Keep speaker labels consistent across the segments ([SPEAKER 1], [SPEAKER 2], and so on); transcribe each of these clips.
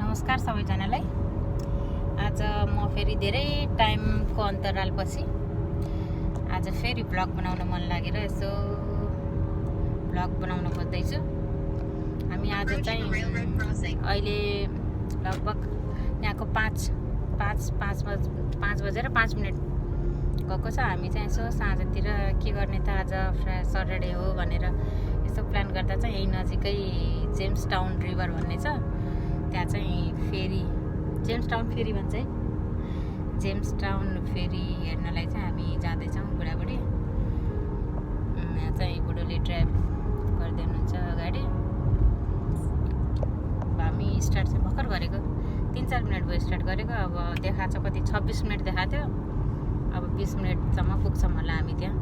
[SPEAKER 1] नमस्कार सबैजनालाई। आज म फेरि धेरै टाइमको अन्तरालपछि आज फेरि भ्लग बनाउन मन लागेर यसो भ्लग बनाउन खोज्दैछु। हामी आज चाहिँ अहिले लगभग यहाँको 5 बजेर 5 मिनट गएको छ। हामी चाहिँ यसो साँझतिर के गर्ने त आज सटरडे हो भनेर यसो प्लान गर्दा चाहिँ यही नजिकै जेम्स टाउन रिभर भन्ने छ, त्यहाँ चाहिँ फेरी जेम्स टाउन फेरी भन्छ है। जेम्स टाउन फेरी हेर्नलाई चाहिँ हामी जाँदैछौँ बुढाबुढी। यहाँ चाहिँ बुढोले ड्राइभ गर्दै हुनुहुन्छ गाडी। हामी स्टार्ट चाहिँ भर्खर गरेको, 3-4 मिनट भयो स्टार्ट गरेको। अब देखाएको छ कति 26 मिनट देखाएको थियो, अब 20 मिनटसम्म पुग्छौँ होला हामी त्यहाँ।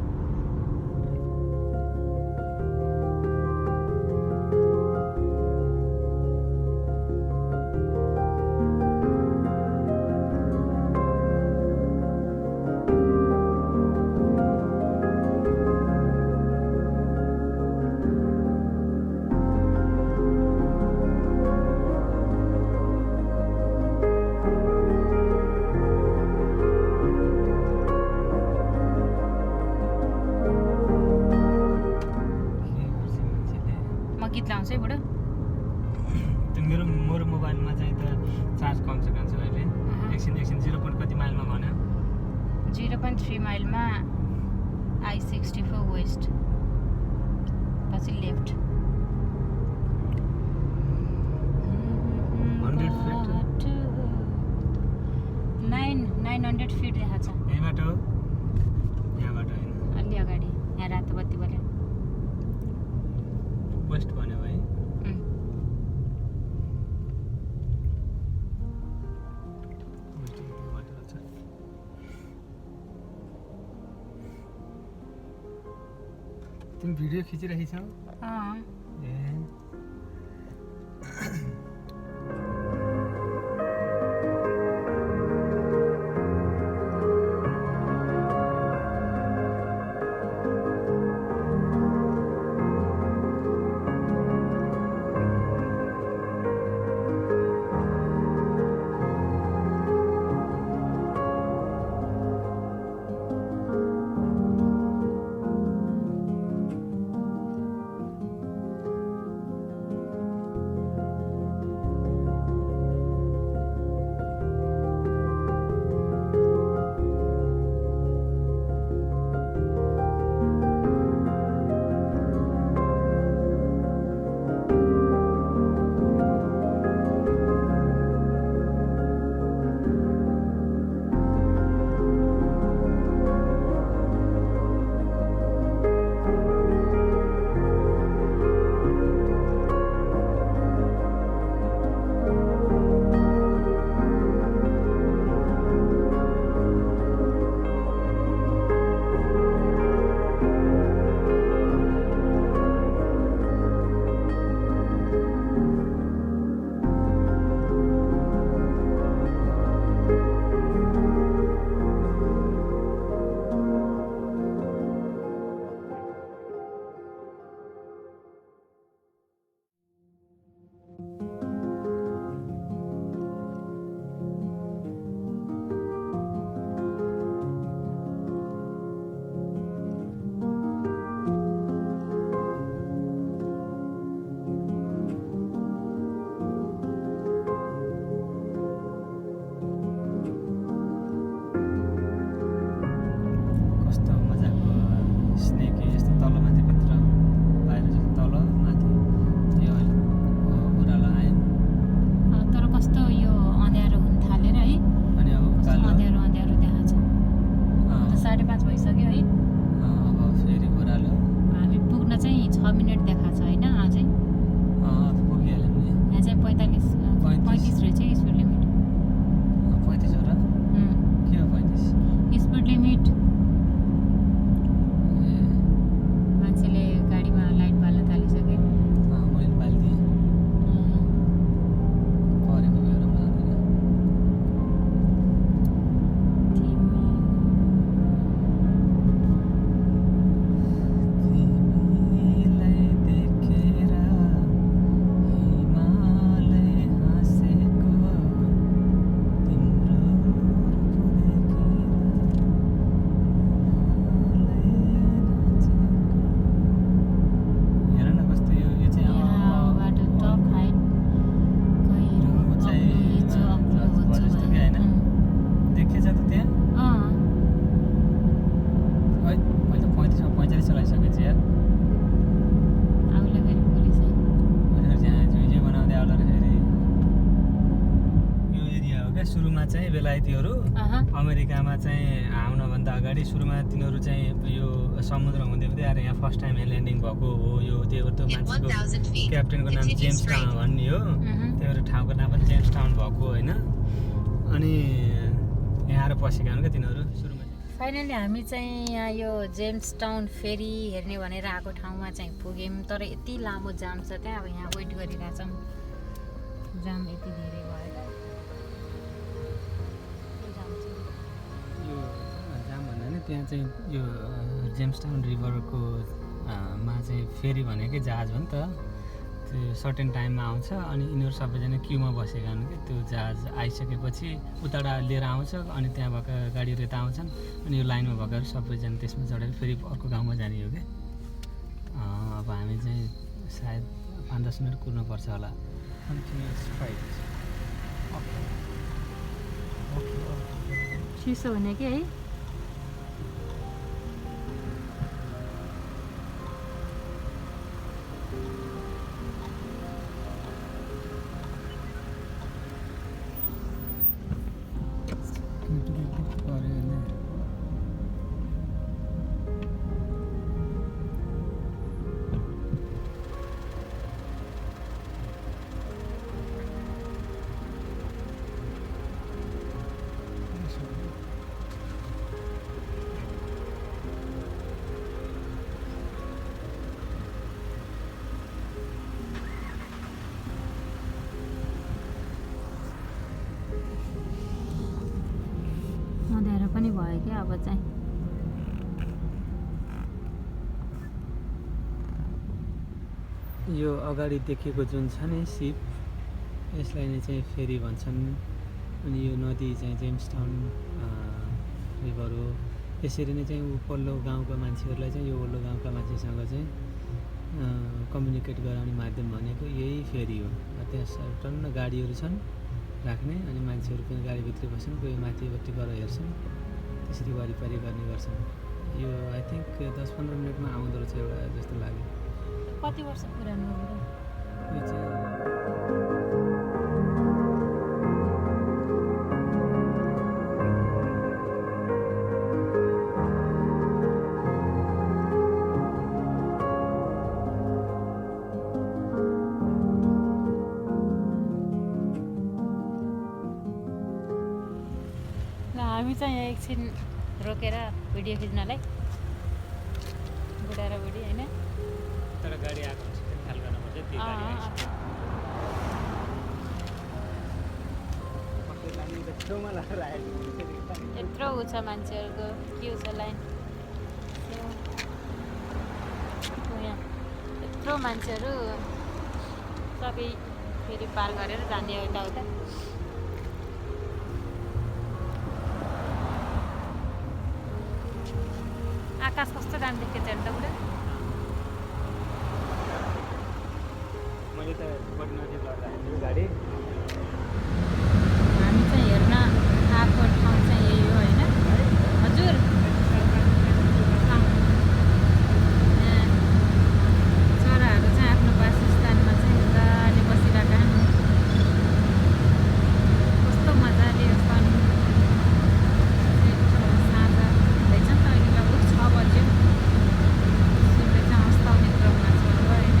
[SPEAKER 1] गीत लाउँछु है बुढो।
[SPEAKER 2] मेरो मोबाइलमा चाहिँ त चार्ज कम छ अहिले। एकछिन 0 पोइन्ट कति माइलमा भन्यो?
[SPEAKER 1] 0.3 माइलमा I-64 वेस्ट पछि लेफ्ट। 900 फिट देखाएको छ।
[SPEAKER 2] यहाँबाट हो? यहाँबाट होइन,
[SPEAKER 1] अलि अगाडि यहाँ रातो बत्ती बल्यो।
[SPEAKER 2] वेस्ट भन्यो है। तिमी भिडियो खिचिरहेको छौ? ए युरोपमा चाहिँ बेलायतीहरू अमेरिकामा चाहिँ आउनभन्दा अगाडि सुरुमा तिनीहरू चाहिँ यो समुद्र हुँदै हुँदै आएर यहाँ फर्स्ट टाइम ल्यान्डिङ भएको हो। यो त्यो मान्छेको क्याप्टेनको नाम जेम्स टाउन भन्ने हो। त्यो ठाउँको नाम पनि जेम्स टाउन भएको होइन। अनि यहाँ आएर बसेका हुन् क्या तिनीहरू सुरुमा।
[SPEAKER 1] फाइनली हामी चाहिँ यहाँ यो जेम्स टाउन फेरी हेर्ने भनेर आएको ठाउँमा चाहिँ पुग्यौँ। तर यति लामो जाम छ त्यहाँ। अब यहाँ वेट गरिरहेछौँ। जाम यति धेरै भयो।
[SPEAKER 2] यो जाम भन्दा नि त्यहाँ चाहिँ यो जेम्स टाउन रिभरको मा चाहिँ फेरी भनेकै जहाज हो नि त। त्यो सर्टेन टाइममा आउँछ अनि यिनीहरू सबैजना क्युमा बसेका हुन् कि त्यो जहाज आइसकेपछि उताबाट लिएर आउँछ अनि त्यहाँ भएका गाडीहरू यता आउँछन् अनि यो लाइनमा भएकाहरू सबैजना त्यसमा चढेर फेरि अर्को गाउँमा जाने हो क्या। अब हामी चाहिँ सायद 5-10 मिनट कुर्नुपर्छ होला।
[SPEAKER 1] चिसो हुने कि है। अँध्यारो पनि भयो क्या अब चाहिँ।
[SPEAKER 2] यो अगाडि देखेको जुन छ नि सिप यसलाई नै चाहिँ फेरी भन्छन्। अनि यो नदी चाहिँ जेम्स टाउन रिभर हो। यसरी नै चाहिँ पल्लो गाउँका मान्छेहरूलाई चाहिँ यो वल्लो गाउँका मान्छेसँग चाहिँ कम्युनिकेट गराउने माध्यम भनेको यही फेरी हो। त्यहाँ टन्न गाडीहरू छन् राख्ने अनि मान्छेहरू पनि गाडीभित्र बस्छन्। कोही माथिपट्टि गएर हेर्छन्। त्यसरी वरिपरि गर्ने गर्छन्। यो आई थिङ्क 10-15 मिनटमा आउँदो रहेछ एउटा जस्तो लाग्यो।
[SPEAKER 1] कति वर्ष पुरानो हो?
[SPEAKER 2] यो चाहिँ
[SPEAKER 1] हामी चाहिँ यहाँ एकछिन रोकेर भिडियो खिच्नलाई। बुढा र बुढी होइन।
[SPEAKER 2] तर गाडी आएको हुन्छ ख्याल गर्नुपर्छ त्यो गाडी
[SPEAKER 1] यत्रो ऊ छ मान्छेहरूको के छ लाइन। यहाँ यत्रो मान्छेहरू सबै फेरि पार गरेर जाने यताउता। आकाश कस्तो दामी देखेको छ त बुढा।
[SPEAKER 2] मैले त बढी नजिक लड्दाखेरि गाडी
[SPEAKER 1] हामी चाहिँ हेर्न आएको ठाउँ चाहिँ यही हो होइन हजुर। चराहरू चाहिँ आफ्नो वासस्थानमा चाहिँ मजाले बसिरहेका छन्। कस्तो मजाले छन्। साँझ हुँदैछ नि त अहिले लगभग 6 बज्यो। सूर्य चाहिँ अस्ताउने क्रममा छ होइन।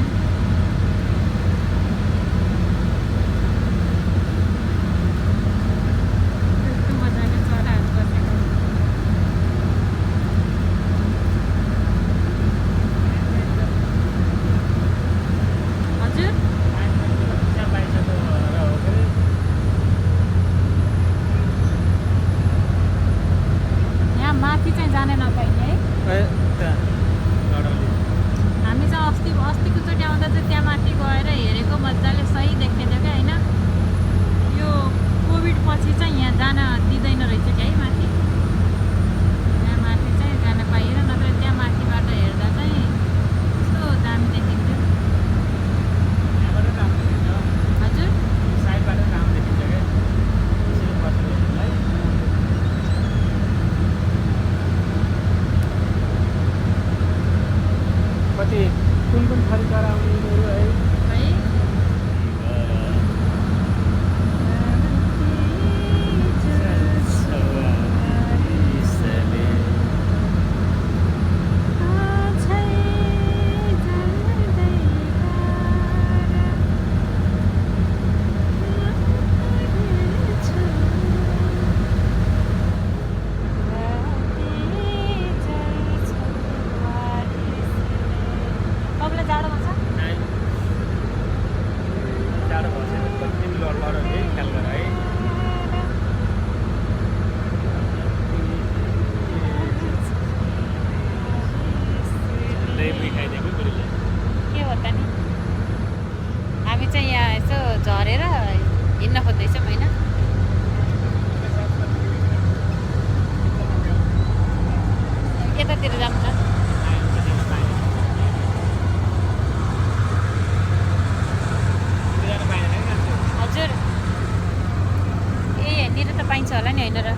[SPEAKER 1] पाइन्छ होला नि होइन र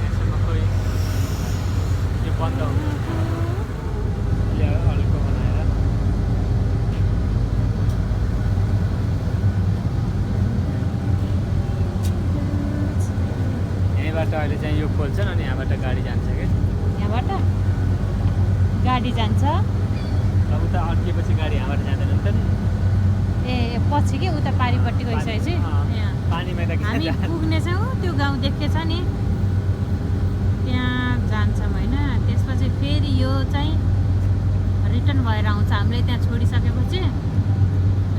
[SPEAKER 2] यसमा खोइ यो बन्द हुन्छ अर्को बनाएर यहीँबाट अहिले चाहिँ यो खोल्छन् अनि यहाँबाट गाडी जान्छ क्या
[SPEAKER 1] यहाँबाट गाडी जान्छ
[SPEAKER 2] अब उता अड्किएपछि गाडी यहाँबाट जाँदैन नि त नि
[SPEAKER 1] ए पछि के उता पारिपट्टि गइसकेपछि यहाँ
[SPEAKER 2] पानीमा त
[SPEAKER 1] हामी पुग्नेछौँ त्यो गाउँ देखेछ नि त्यहाँ जान्छौँ होइन त्यसपछि फेरि यो चाहिँ रिटर्न भएर आउँछ हामीले त्यहाँ छोडिसकेपछि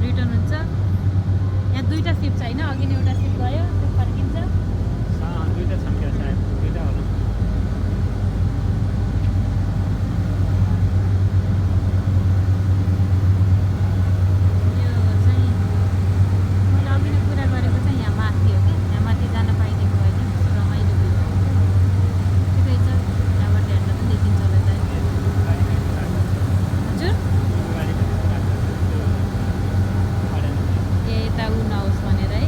[SPEAKER 1] रिटर्न हुन्छ यहाँ दुईवटा सिप छ होइन अघि नै एउटा सिप गयो त्यो फर्किन्छ
[SPEAKER 2] दुईवटा छन् क्या सायद दुईवटा होला
[SPEAKER 1] यो चाहिँ मैले अघि नै कुरा गरेको चाहिँ यहाँ माथि हो क्या यहाँ माथि जान पाइदिएको भए चाहिँ कस्तो रमाइलो भयो ठिकै छ यहाँबाट हेर्न पनि देखिन्छ होला त हजुर ए यता ऊ नहोस् भनेर है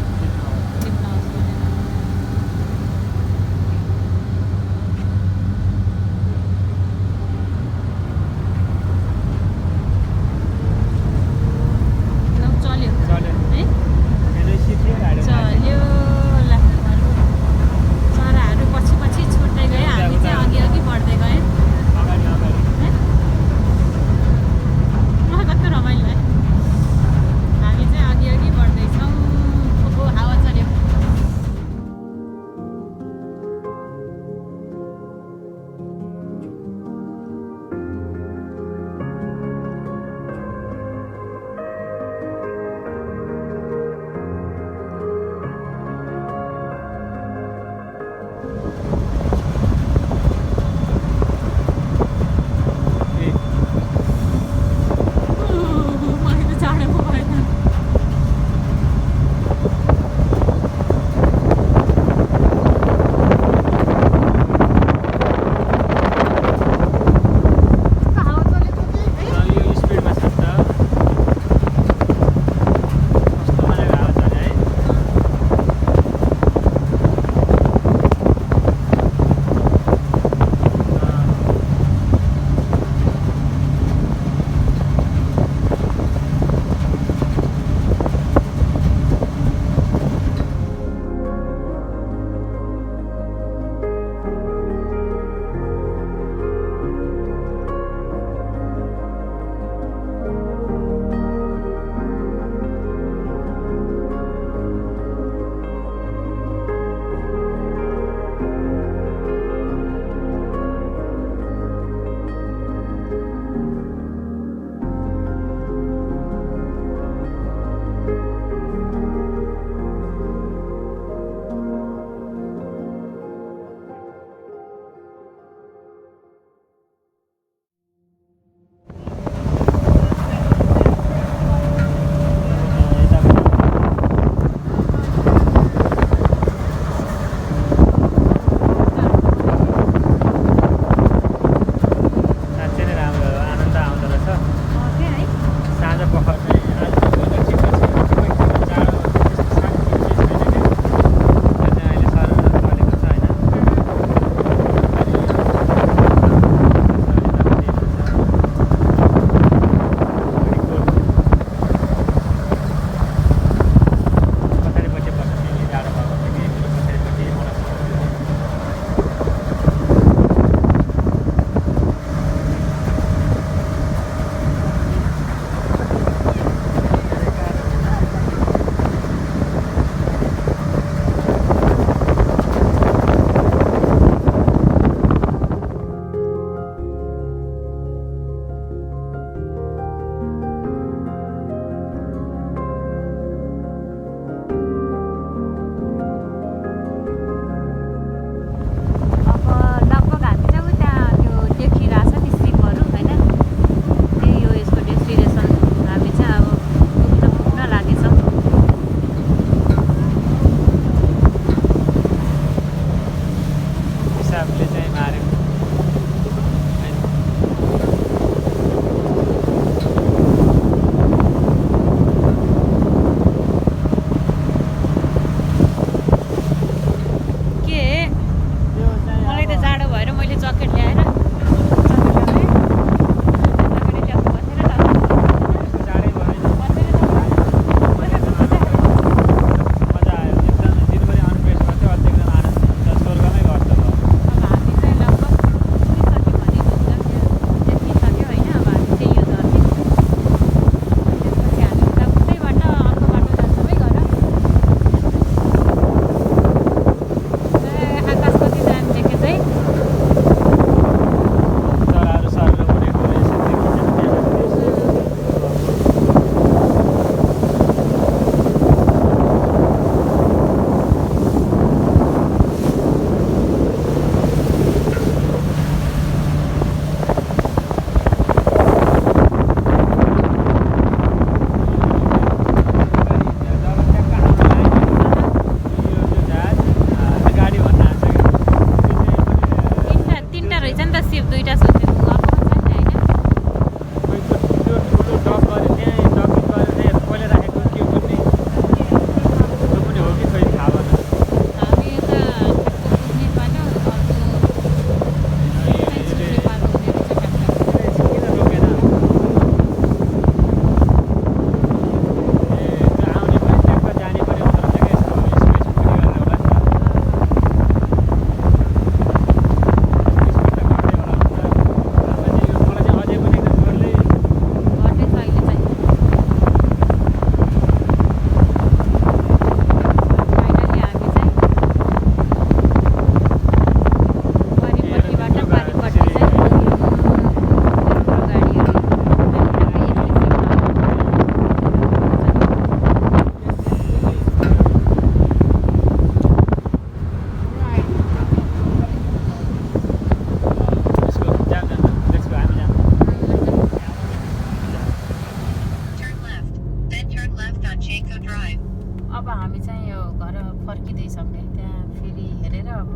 [SPEAKER 1] अब हामी चाहिँ यो घर फर्किँदैछौँ त्यहाँ फेरि हेरेर अब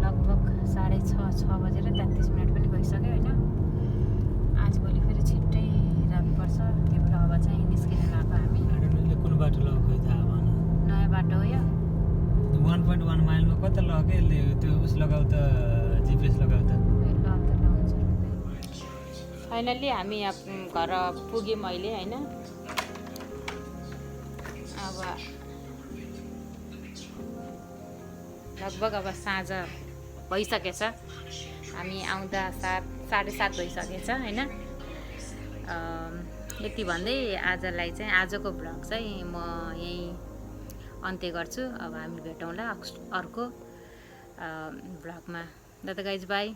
[SPEAKER 1] लगभग 6:30 बजेर 33 मिनट पनि गइसक्यो होइन। आजभोलि फेरि छिट्टै जानुपर्छ, त्यही भएर अब चाहिँ निस्किन लाग्यो हामी।
[SPEAKER 2] आडनले कुन बाटो लग्यो खोइ थाहा भएन।
[SPEAKER 1] नयाँ बाटो हो यो।
[SPEAKER 2] 1.1 माइलमा कता लग्यो यसले? त्यो उस लगाउ त, जिपिएस लगाउ त।
[SPEAKER 1] फाइनल्ली हामी घर पुग्यौँ अहिले होइन। अब लगभग अब साँझ भइसकेछ, हामी आउँदा 7:30 भइसकेछ होइन। यति भन्दै आजलाई चाहिँ आजको भ्लग चाहिँ म यहीँ अन्त्य गर्छु। अब हामी भेटौँला अर्को भ्लगमा। दादा गाइज बाई।